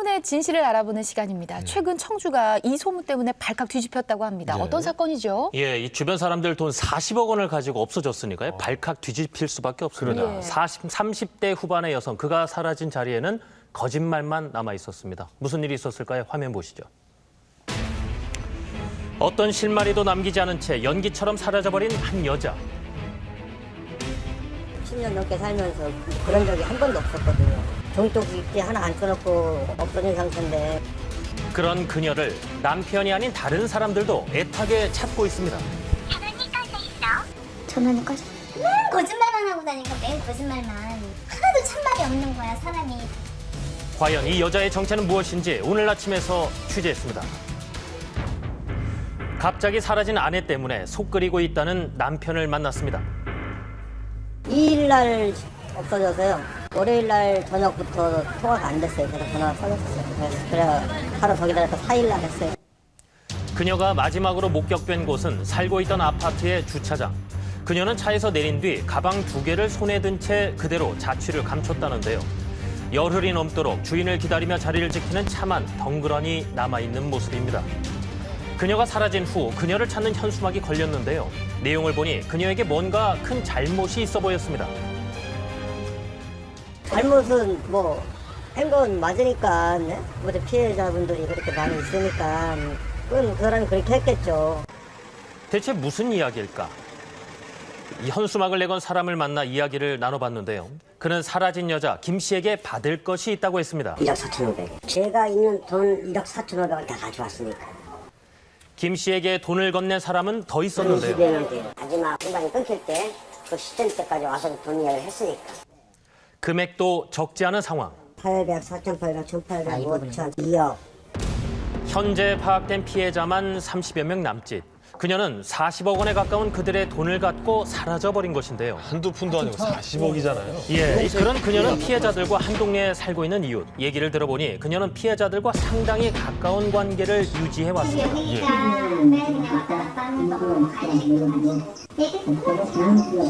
사건의 진실을 알아보는 시간입니다. 최근 청주가 이 소문 때문에 발칵 뒤집혔다고 합니다. 네. 어떤 사건이죠? 예, 이 주변 사람들 돈 40억 원을 가지고 없어졌으니까요. 발칵 뒤집힐 수밖에 없습니다. 그러네. 30대 후반의 여성, 그가 사라진 자리에는 거짓말만 남아 있었습니다. 무슨 일이 있었을까요? 화면 보시죠. 어떤 실마리도 남기지 않은 채 연기처럼 사라져버린 한 여자. 10년 넘게 살면서 그런 적이 한 번도 없었거든요. 종이토끼 하나 안 써놓고 없어진 상태인데 그런 그녀를 남편이 아닌 다른 사람들도 애타게 찾고 있습니다. 전화는 꺼져. 맨 거짓말만 하고 다니까 매일 거짓말만. 하나도 참말이 없는 거야 사람이. 과연 이 여자의 정체는 무엇인지 오늘 아침에서 취재했습니다. 갑자기 사라진 아내 때문에 속 끓이고 있다는 남편을 만났습니다. 2일날 없어져서요. 월요일날 저녁부터 통화가 안 됐어요. 그래서 전화가 꺼졌어요. 그래 하루 더 기다려서 4일날 했어요. 그녀가 마지막으로 목격된 곳은 살고 있던 아파트의 주차장. 그녀는 차에서 내린 뒤 가방 2개를 손에 든 채 그대로 자취를 감췄다는데요. 열흘이 넘도록 주인을 기다리며 자리를 지키는 차만 덩그러니 남아있는 모습입니다. 그녀가 사라진 후 그녀를 찾는 현수막이 걸렸는데요. 내용을 보니 그녀에게 뭔가 큰 잘못이 있어 보였습니다. 잘못은 뭐 한 건 맞으니까 네? 모두 피해자분들이 그렇게 많이 있으니까 그 사람이 그렇게 했겠죠. 대체 무슨 이야기일까? 이 현수막을 내건 사람을 만나 이야기를 나눠봤는데요. 그는 사라진 여자 김 씨에게 받을 것이 있다고 했습니다. 1억 4,500. 제가 있는 돈 1억 4,500을 다 가져왔으니까. 김 씨에게 돈을 건넨 사람은 더 있었는데요. 20여 년 마지막 공간이 끊길 때 그 시점 때까지 와서 돈 이야기를 했으니까. 금액도 적지 않은 상황. 800, 4,800, 1,800, 5,000, 2억. 현재 파악된 피해자만 30여 명 남짓. 그녀는 40억 원에 가까운 그들의 돈을 갖고 사라져버린 것인데요. 한두 푼도 아니고 40억이잖아요. 예, 그런 그녀는 피해자들과 한 동네에 살고 있는 이웃. 얘기를 들어보니 그녀는 피해자들과 상당히 가까운 관계를 유지해왔습니다.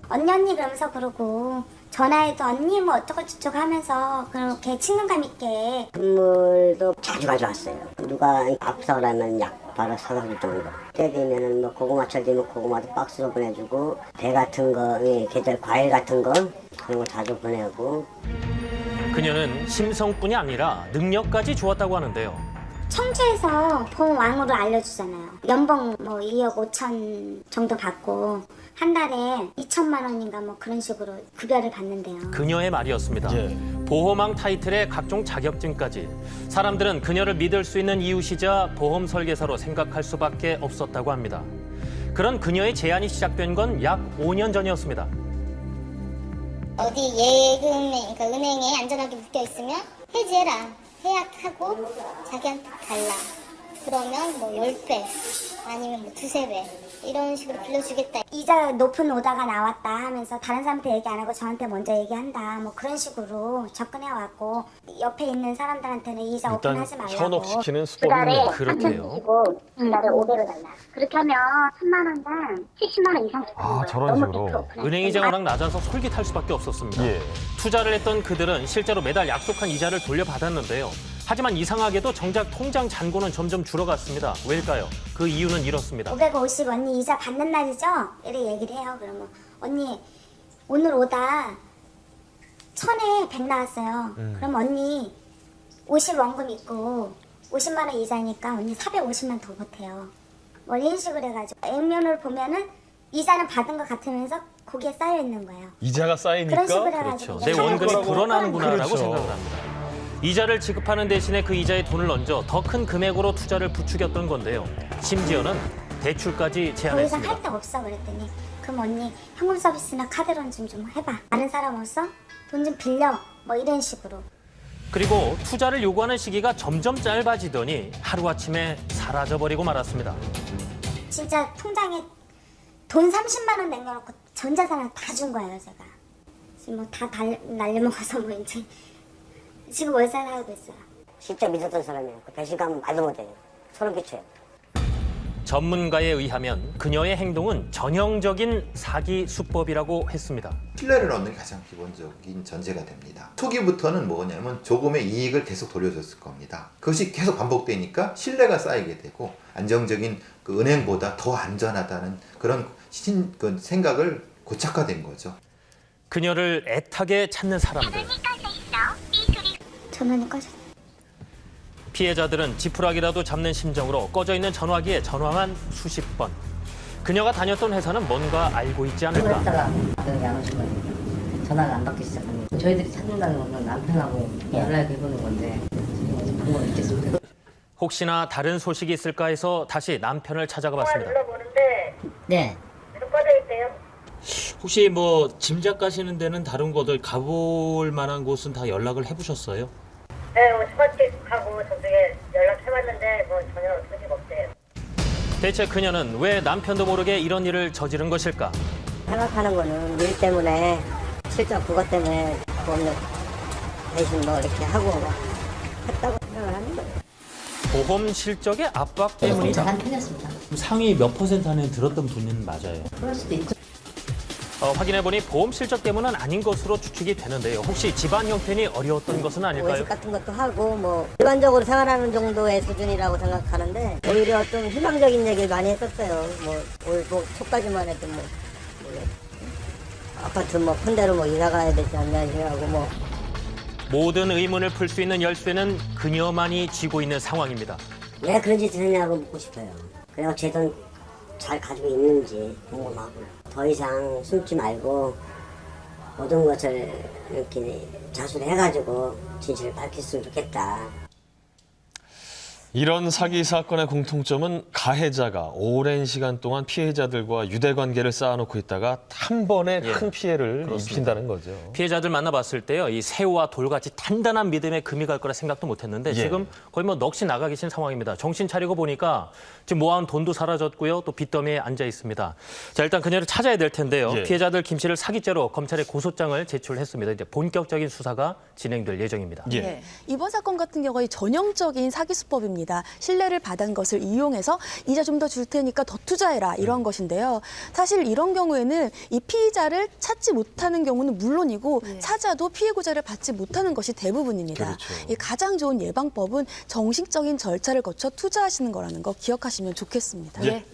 언니 그러면서 그러고 전화해도 언니 뭐 어쩌고 저쩌고 하면서 그렇게 친근감 있게. 선물도 자주 가져왔어요. 누가 앞서라면 약 바로 사다 줄 정도. 때 되면은 뭐 고구마철 되면 고구마도 박스로 보내주고 배 같은 거, 계절 과일 같은 거 그런 거 자주 보내고. 그녀는 심성뿐이 아니라 능력까지 좋았다고 하는데요. 청주에서 봉왕으로 알려주잖아요. 연봉 뭐 2억 5천 정도 받고 한 달에 2천만 원인가 뭐 그런 식으로 급여를 받는데요. 그녀의 말이었습니다. 예. 보호망 타이틀에 각종 자격증까지. 사람들은 그녀를 믿을 수 있는 이웃이자 보험 설계사로 생각할 수밖에 없었다고 합니다. 그런 그녀의 제안이 시작된 건 약 5년 전이었습니다. 어디 예금에, 그러니까 은행에 안전하게 묶여 있으면 해지해라. 해약하고 자기한테 달라. 그러면 뭐 10배 아니면 뭐 2~3배 이런 식으로 빌려주겠다. 이자 높은 오다가 나왔다 하면서 다른 사람한테 얘기 안 하고 저한테 먼저 얘기한다. 뭐 그런 식으로 접근해왔고 옆에 있는 사람들한테는 이자 일단 오픈하지 말라고. 현혹시키는 그 달에 수법이네요. 그렇게요. 주고 한 달에 500을 달라. 그렇게 하면 1000만 원당 70만 원 이상 주는 거예요. 저런 식으로. 은행이자 워낙 낮아서 솔깃할 수밖에 없었습니다. 예. 투자를 했던 그들은 실제로 매달 약속한 이자를 돌려받았는데요. 하지만 이상하게도 정작 통장 잔고는 점점 줄어갔습니다. 왜일까요? 그 이유는 이렇습니다. 550 언니 이자 받는 날이죠? 이렇게 얘기를 해요. 그러면 언니 오늘 오다 1000에 100 나왔어요. 그럼 언니 50 원금 있고 50만 원 이자니까 언니 450만 더 보태요. 뭐 이런 식으로 해가지고 액면을 보면은 이자는 받은 것 같으면서 거기에 쌓여 있는 거예요. 이자가 쌓이니까 그런 식으로 해가지고 내 원금이 불어나는구나라고 그렇죠. 생각을 합니다. 이자를 지급하는 대신에 그 이자에 돈을 얹어 더 큰 금액으로 투자를 부추겼던 건데요. 심지어는 대출까지 더 이상 제안했습니다. 할 데 없어 그랬더니 그럼 언니 현금 서비스나 카드론 좀 해봐. 다른 사람 없어? 돈 좀 빌려. 뭐 이런 식으로. 그리고 투자를 요구하는 시기가 점점 짧아지더니 하루아침에 사라져버리고 말았습니다. 진짜 통장에 돈 30만 원 남겨놓고 전 재산을 다 준 거예요 제가. 지금 뭐 다 날려먹어서 뭐 이제 지금 월세 살고 있어요. 진짜 믿었던 사람이에요. 그 배신감 말도 못해요. 소름 끼쳐요. 전문가에 의하면 그녀의 행동은 전형적인 사기 수법이라고 했습니다. 신뢰를 얻는 게 가장 기본적인 전제가 됩니다. 초기부터는 뭐냐면 조금의 이익을 계속 돌려줬을 겁니다. 그것이 계속 반복되니까 신뢰가 쌓이게 되고 안정적인 그 은행보다 더 안전하다는 그런 그 생각을 고착화된 거죠. 그녀를 애타게 찾는 사람들. 전원이 꺼졌어. 피해자들은 지푸라기라도 잡는 심정으로 꺼져 있는 전화기에 전화만 수십 번. 그녀가 다녔던 회사는 뭔가 알고 있지 않을까. 했다가 여기 안 오신 거예요. 전화가 안 받기 시작합니다. 저희들이 찾는다는 건 남편하고 연락해보는 건데 방법이 있겠습니까? 혹시나 다른 소식이 있을까 해서 다시 남편을 찾아가 봤습니다. 눌러보는데 네. 계속 꺼져 있대요. 혹시 뭐 짐작 가시는 데는 다른 곳을 가볼 만한 곳은 다 연락을 해보셨어요? 네, 스마트하고 저쪽에 연락해봤는데 뭐 전혀 소식 없대요. 대체 그녀는 왜 남편도 모르게 이런 일을 저지른 것일까? 생각하는 거는 일 때문에 실적 그것 때문에 보험료 대신 뭐 이렇게 하고 했다고 생각을 하는 거예요. 보험 실적의 압박 때문이다. 잘한 편이었습니다. 상위 몇 % 안에 들었던 분은 맞아요. 그럴 수도 있죠. 확인해보니 보험 실적 때문은 아닌 것으로 추측이 되는데요. 혹시 집안 형편이 어려웠던 것은 아닐까요? 외식 같은 것도 하고 뭐 일반적으로 생활하는 정도의 수준이라고 생각하는데 오히려 좀 희망적인 얘기를 많이 했었어요. 뭐 올 초까지만 해도 뭐 아파트 뭐 큰 데로 뭐 이사 가야 되지 않냐 이러고 뭐 모든 의문을 풀 수 있는 열쇠는 그녀만이 쥐고 있는 상황입니다. 왜 그런 짓을 했냐고 묻고 싶어요. 그리고 제 돈 잘 가지고 있는지 궁금하고 더 이상 숨지 말고 모든 것을 이렇게 자수해가지고 진실을 밝혔으면 좋겠다. 이런 사기 사건의 공통점은 가해자가 오랜 시간 동안 피해자들과 유대관계를 쌓아놓고 있다가 한 번에 큰 피해를 입힌다는 거죠. 피해자들 만나봤을 때요, 이 새우와 돌같이 단단한 믿음에 금이 갈 거라 생각도 못했는데 지금 거의 뭐 넋이 나가 계신 상황입니다. 정신 차리고 보니까 지금 모아온 돈도 사라졌고요, 또 빚더미에 앉아 있습니다. 자, 일단 그녀를 찾아야 될 텐데요. 피해자들 김 씨를 사기죄로 검찰에 고소장을 제출했습니다. 이제 본격적인 수사가 진행될 예정입니다. 네. 이번 사건 같은 경우에 전형적인 사기 수법입니다. 신뢰를 받은 것을 이용해서 이자 좀 더 줄 테니까 더 투자해라 이런 것인데요. 사실 이런 경우에는 이 피의자를 찾지 못하는 경우는 물론이고 찾아도 피해고자를 받지 못하는 것이 대부분입니다. 그렇죠. 이 가장 좋은 예방법은 정식적인 절차를 거쳐 투자하시는 거라는 거 기억하시면 좋겠습니다. 예.